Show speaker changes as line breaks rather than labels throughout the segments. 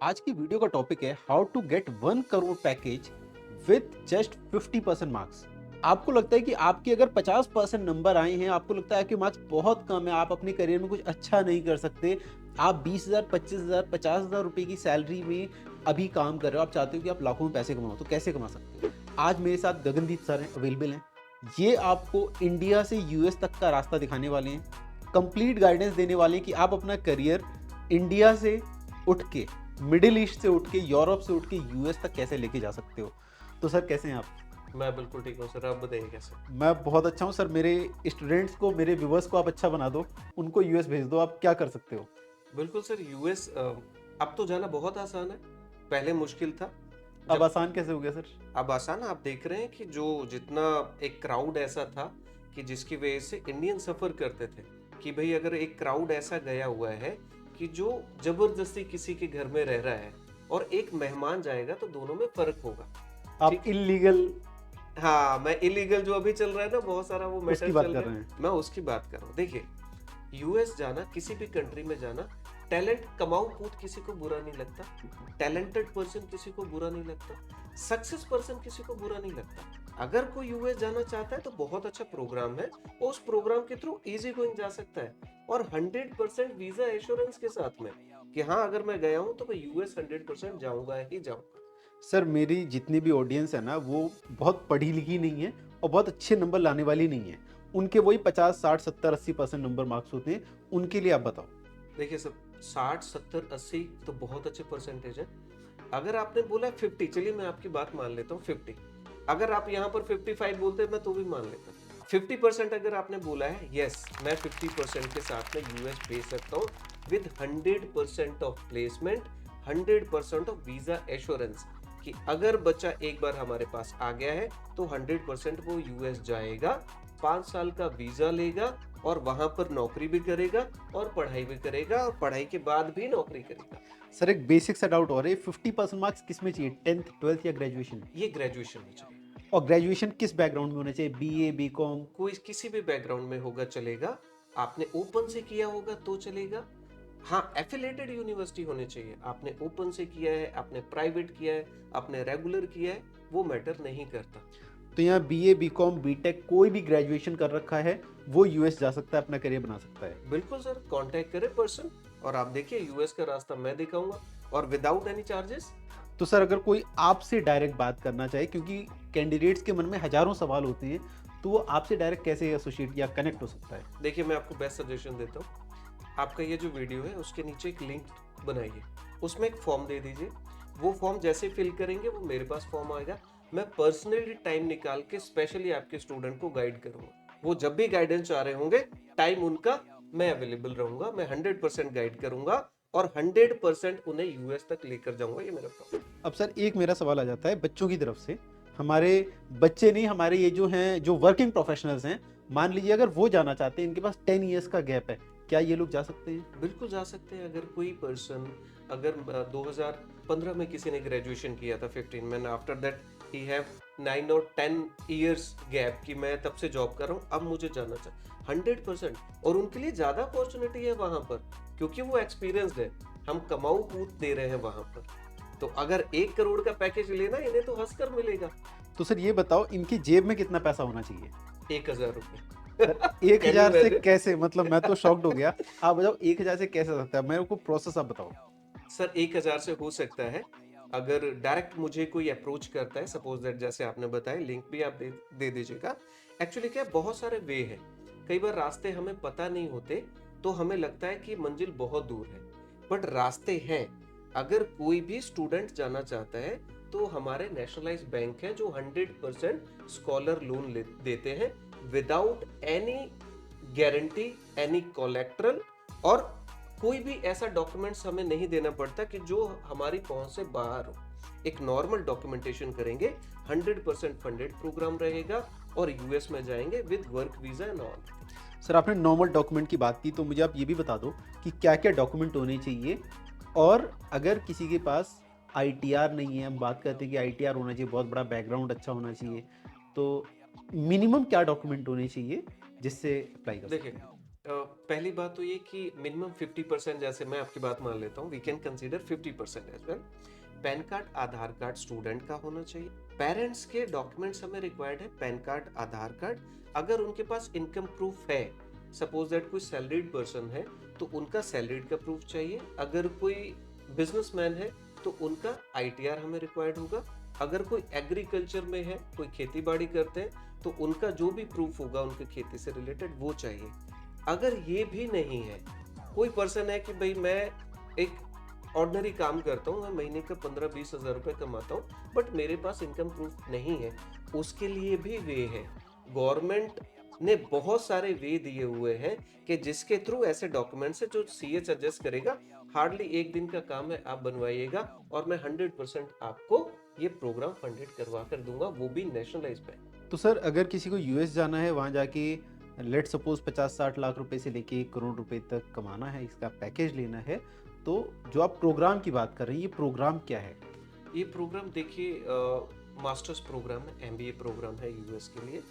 आज की वीडियो का टॉपिक है how to get 1 crore package with just 50% marks. आपको लगता है कि आपके अगर 50% नंबर आए हैं, आपको लगता है कि मार्क्स बहुत कम है, आप अपने करियर में कुछ अच्छा नहीं कर सकते, आप 20,000 25,000 50,000 रुपए की सैलरी में अभी काम कर रहे हो, आप चाहते हो कि आप लाखों में पैसे कमाओ, तो कैसे कमा सकते हो? आज मेरे साथ गगनदीप सर हैं, अवेलेबल हैं। ये आपको इंडिया से यूएस तक का रास्ता दिखाने वाले हैं, कंप्लीट गाइडेंस देने वाले हैं कि आप अपना करियर इंडिया से उठ के, मिडिल ईस्ट से उठ के, यूरोप से उठ के यूएस तक कैसे लेके जा सकते हो। तो सर कैसे हैं आप?
मैं बिल्कुल ठीक हूँ सर। आप बताइए कैसे।
मैं बहुत अच्छा हूँ सर। मेरे स्टूडेंट्स को, मेरे व्यूवर्स को आप अच्छा बना दो, उनको यूएस भेज दो। आप क्या कर सकते हो?
बिल्कुल सर। यूएस अब तो जाना बहुत आसान है। पहले मुश्किल था।
अब
जब
आसान कैसे हो गया सर?
अब आसान है, आप देख रहे हैं कि जो जितना एक क्राउड ऐसा था कि जिसकी वजह से इंडियन सफर करते थे कि भाई अगर एक क्राउड ऐसा गया हुआ है कि जो जबरदस्ती किसी के घर में रह रहा है और एक मेहमान जाएगा तो दोनों में फर्क होगा।
आप
ठीक है।
इलीगल
हाँ, मैं इलीगल जो अभी चल रहा है ना, बहुत सारा वो
उसकी
मैटर
बात
चल
कर
रहा
रहे हैं?
है, मैं उसकी बात कर रहा हूँ। देखिए, यूएस जाना, किसी भी कंट्री में जाना, टैलेंट कमाऊ कूद किसी को बुरा नहीं लगता, टैलेंटेड पर्सन किसी को बुरा नहीं लगता, सक्सेस पर्सन किसी को बुरा नहीं लगता। अगर कोई यूएस जाना चाहता है तो बहुत अच्छा प्रोग्राम है, और उस प्रोग्राम के थ्रू इजी गोइंग जा सकता है, और 100% वीजा एश्योरेंस के साथ में कि हाँ, अगर मैं गया हूं तो मैं यूएस 100% जाऊंगा ही जाऊंगा।
सर मेरी जितनी भी ऑडियंस है ना, वो बहुत पढ़ी लिखी नहीं है और बहुत अच्छे नंबर लाने वाली नहीं है। उनके वही 50 60 70 80% नंबर मार्क्स होते हैं। उनके लिए आप बताओ।
देखिए सब, 60 70 80 तो बहुत अच्छे परसेंटेज है। अगर आपने बोला 50, चलिए मैं आपकी बात मान लेता हूँ 50। अगर आप यहाँ पर 55 बोलते मैं तो भी मान लेता। 50% अगर आपने बोला है, यस मैं 50% के साथ में यूएस भेज सकता हूँ with 100% of placement, 100% of visa assurance, कि अगर बच्चा एक बार हमारे पास आ गया है तो 100% वो यूएस जाएगा, 5 साल का वीजा लेगा और वहां पर नौकरी भी करेगा और पढ़ाई भी करेगा और पढ़ाई के बाद भी नौकरी करेगा।
सर एक बेसिक सा डाउट और है, 50% मार्क्स किस में चाहिए, 10th 12th या ग्रेजुएशन?
ये ग्रेजुएशन में चाहिए।
और ग्रेजुएशन किस बैकग्राउंड में होना चाहिए, बीए बीकॉम?
कोई किसी भी बैकग्राउंड में होगा चलेगा। आपने ओपन से किया होगा तो चलेगा। हाँ, एफिलेटेड यूनिवर्सिटी होनी चाहिए। आपने ओपन से किया है, आपने प्राइवेट किया है, आपने रेगुलर किया है, वो मैटर नहीं करता।
तो यहाँ बीए बीकॉम बीटेक कोई भी ग्रेजुएशन कर रखा है वो यूएस जा सकता है, अपना करियर बना सकता है?
बिल्कुल सर, कांटेक्ट करें पर्सन, और आप देखिए यूएस का रास्ता मैं दिखाऊंगा, और विदाउट एनी चार्जेस।
तो सर अगर कोई आपसे डायरेक्ट बात करना चाहे, क्योंकि कैंडिडेट्स के मन में हजारों सवाल होते हैं, तो वो आपसे डायरेक्ट कैसे एसोसिएट या कनेक्ट हो सकता है?
देखिए, मैं आपको बेस्ट सजेशन देता हूँ। आपका ये जो वीडियो है उसके नीचे एक लिंक बनाइए, उसमें एक फॉर्म दे दीजिए। वो फॉर्म जैसे फिल करेंगे वो मेरे पास फॉर्म आएगा। मैं पर्सनली टाइम निकाल के स्पेशली आपके स्टूडेंट को गाइड करूंगा। वो जब भी गाइडेंस चाह रहे होंगे, टाइम उनका, मैं अवेलेबल रहूंगा। मैं 100% गाइड करूंगा और 100% उन्हें यूएस तक लेकर जाऊंगा। ये मेरा प्रॉब्लम।
अब सर एक मेरा सवाल आ जाता है बच्चों की तरफ से। हमारे बच्चे नहीं, हमारे ये जो हैं, जो वर्किंग प्रोफेशनल्स हैं, मान लीजिए अगर वो जाना चाहते हैं, इनके पास 10 ईयर्स का गैप है, क्या ये लोग जा सकते हैं?
बिल्कुल जा सकते हैं। अगर कोई पर्सन, अगर 2015 में किसी ने ग्रेजुएशन किया था 15 में, आफ्टर दैट ही हैव 9 और 10 ईयर्स गैप कि मैं तब से जॉब कर रहा हूँ, अब मुझे जाना चाहिए, 100%। और उनके लिए ज्यादा अपॉर्चुनिटी है वहां पर, क्योंकि वो एक्सपीरियंसड है। हम कमाऊ कूद दे रहे हैं वहां पर। तो अगर 1 करोड़ का पैकेज लेना, इन्हें तो हंसकर मिलेगा।
तो सर ये बताओ, इनकी जेब में कितना पैसा होना चाहिए?
1,000 रुपये।
सर 1,000 से
कैन
कैसे, मतलब मैं तो शॉक्ड हो
यू।
गया। आप बताओ 1,000 से कैसे हो सकता है, मेरे को प्रोसेस आप बताओ।
सर 1,000 से हो सकता है। अगर डायरेक्ट मुझे कोई अप्रोच करता है, सपोज दैट जैसे आपने बताया, लिंक भी आप दे दीजिएगा। एक्चुअली क्या है, बहुत सारे वे हैं। कई बार रास्ते हमें पता नहीं होते, तो हमें लगता है कि मंजिल बहुत दूर है, बट रास्ते हैं। अगर कोई भी स्टूडेंट जाना चाहता है तो हमारे नेशनलाइज बैंक है जो 100% स्कॉलर लोन देते हैं, without any guarantee, any colorectal, और कोई भी ऐसा डॉक्यूमेंट्स हमें नहीं देना पड़ता कि जो हमारी पहुंच से बाहर हो। एक नॉर्मल डॉक्यूमेंटेशन करेंगे, 100% फंडेड प्रोग्राम रहेगा, और यूएस में जाएंगे with work visa and all.
Sir आपने नॉर्मल डॉक्यूमेंट की बात की, तो मुझे आप ये भी बता दो कि क्या क्या डॉक्यूमेंट होने चाहिए। और अगर किसी के पास आईटीआर नहीं है, हम बात करते हैं कि आईटीआर होना चाहिए, बहुत बड़ा बैकग्राउंड अच्छा होना चाहिए, तो मिनिमम क्या डॉक्यूमेंट होने चाहिए जिससे अप्लाई कर
देखिए,
सकते हैं?
पहली बात तो ये कि मिनिमम 50%, जैसे मैं आपकी बात मान लेता हूँ, we can consider 50% as well. PAN card, Aadhaar card student का होना चाहिए। पेरेंट्स के डॉक्यूमेंट्स हमें रिक्वायर्ड है, पैन कार्ड, आधार कार्ड। अगर उनके पास इनकम प्रूफ है, सपोज दैट कोई सैलरीड पर्सन है तो उनका सैलरीड का प्रूफ चाहिए। अगर कोई बिजनेसमैन है तो उनका आईटीआर हमें रिक्वायर्ड होगा। अगर कोई एग्रीकल्चर में है, कोई खेती बाड़ी करते हैं, तो उनका जो भी प्रूफ होगा उनके खेती से रिलेटेड वो चाहिए। अगर ये भी नहीं है, कोई पर्सन है कि भाई मैं एक ऑर्डिनरी काम करता हूँ, मैं महीने का 15-20 हज़ार रुपए कमाता हूँ, बट मेरे पास इनकम प्रूफ नहीं है, उसके लिए भी वे है। गवर्नमेंट ने बहुत सारे वे दिए हुए हैं कि जिसके थ्रू ऐसे डॉक्यूमेंट्स है जो सीए सजेस्ट करेगा। हार्डली एक दिन का काम है, आप बनवाइएगा और मैं 100% आपको ये प्रोग्राम फंडेड करवा कर दूंगा, वो भी नेशनलाइज पे।
तो सर अगर किसी को यूएस जाना है, वहाँ जाके लेट सपोज 50-60 लाख रुपए से लेके 1 करोड़ रुपए तक कमाना है, इसका पैकेज लेना है, तो जो आप प्रोग्राम की बात कर रहे हैं, ये प्रोग्राम क्या है?
ये प्रोग्राम देखिए, मास्टर्स प्रोग्राम है, एमबीए प्रोग्राम है यूएस के लिए।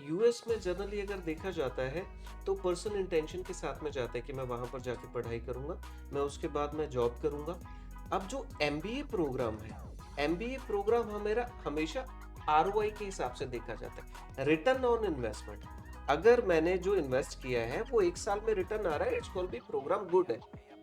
यूएस में जनरली अगर देखा जाता है तो पर्सनल इंटेंशन के साथ में जाता है कि मैं वहां पर जाके पढ़ाई करूंगा, मैं उसके बाद मैं जॉब करूंगा। अब जो एमबीए प्रोग्राम है, एमबीए प्रोग्राम हमेरा हमेशा आरओआई के हिसाब से देखा जाता है, रिटर्न ऑन इन्वेस्टमेंट। अगर मैंने जो इन्वेस्ट किया है वो 1 साल में रिटर्न आ रहा है, it's called B program good है।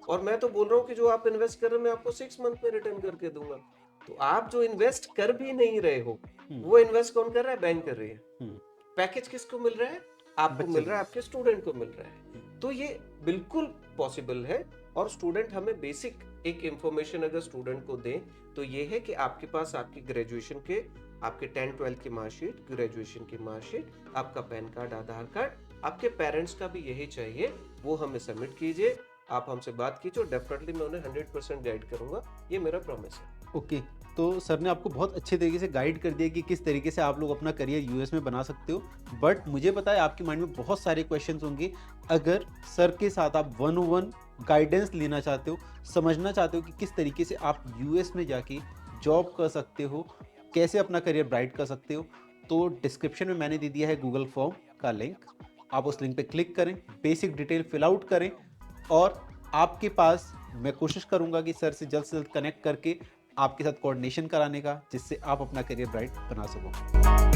और मैं तो बोल रहा हूँ कि जो आप इन्वेस्ट कर रहे हो मैं आपको 6 मंथ में रिटर्न करके दूंगा। तो आप जो इन्वेस्ट कर भी नहीं रहे हो, वो इन्वेस्ट कौन कर रहा है? बैंक कर रही है।
हम्म,
पैकेज किसको मिल रहा है? आपको
बच्चे
मिल रहा है, आपके स्टूडेंट को मिल रहा है। तो ये बिल्कुल पॉसिबल है। और स्टूडेंट हमें बेसिक एक इंफॉर्मेशन अगर स्टूडेंट को दें तो ये है कि आपके पास आपकी ग्रेजुएशन के, आपके 10-12 की मार्कशीट, ग्रेजुएशन की मार्कशीट, आपका पैन कार्ड, आधार कार्ड, आपके पेरेंट्स का भी यही चाहिए, वो हमें सबमिट कीजिए। आप हमसे बात कीजिए, डेफिनेटली मैं उन्हें 100% गाइड करूंगा, ये मेरा प्रॉमिस है।
ओके। तो सर ने आपको बहुत अच्छे तरीके से गाइड कर दिया कि किस तरीके से आप लोग अपना करियर यूएस में बना सकते हो। बट मुझे पता है आपके माइंड में बहुत सारे क्वेश्चंस होंगे। अगर सर के साथ आप 1-on-1 गाइडेंस लेना चाहते हो, समझना चाहते हो कि किस तरीके से आप यूएस में जाके जॉब कर सकते हो, कैसे अपना करियर ब्राइट कर सकते हो, तो डिस्क्रिप्शन में मैंने दे दिया है गूगल फॉर्म का लिंक। आप उस लिंक पे क्लिक करें, बेसिक डिटेल फिल आउट करें और आपके पास मैं कोशिश करूंगा कि सर से जल्द कनेक्ट करके आपके साथ कोऑर्डिनेशन कराने का, जिससे आप अपना करियर ब्राइट बना सको।